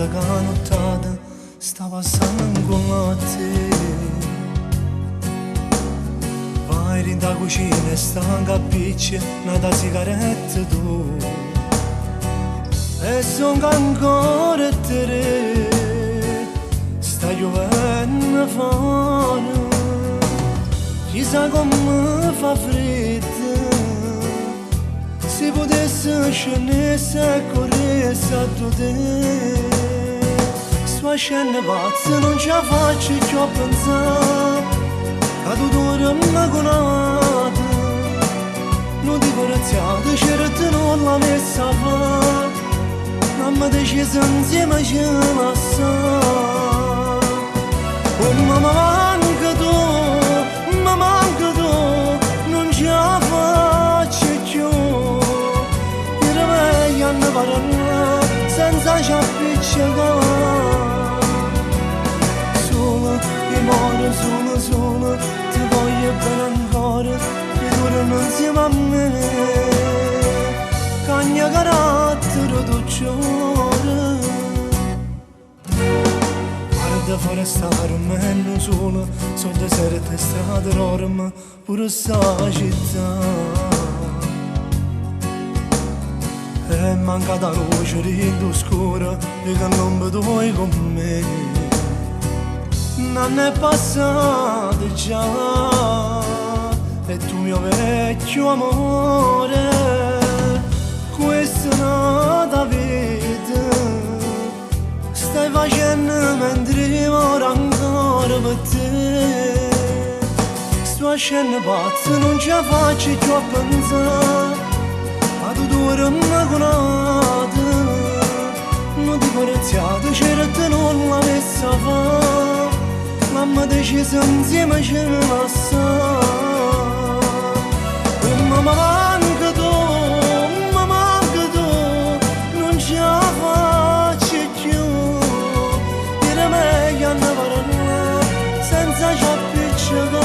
strada canottata sta passando con te. Vai da cucina e sta in cappiccia una sigaretta tu. E sono ancora te, sta piovendo fuori. Chissà come fa freddo, se potesse scendere e correre a te. Sto scendendo pazzo, non ce la faccio più a pensare che tu dormi con l'altra. Non ti corazziate, certo non l'ha messa a fare. Mamma decise insieme ce la sa. Oh mamma manca tu, non ce la faccio più. Era meglio a ne parlare senza ci appiccicare. Solo, io muore solo, ti voglio bene ancora, che durano insieme a me. Cagna carattere tu c'ora. Guarda fuori stare un meno solo, sono deserte strade enormi, pure sta città. E manca da luce rindu scura, e che non mi vuoi con me. Non è passato già, e tu mio vecchio amore. Questa è una vita, stai facendo mentre ora ancora per te. Sto scendendo pazzo, non ce la faccio più a pensare a tu dormi con l'altra. Non ti corazziate, certo non l'ha messa a fare. Mamma decise insieme ce la sa. E mamma manca tu, non ce la faccio più. Era meglio a ne parlare senza ci appiccicare.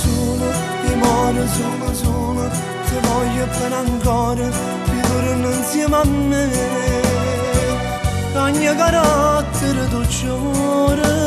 Solo, io muore solo, ti voglio bene ancora, ti torno insieme a me. Cagna carattere tu c'ora.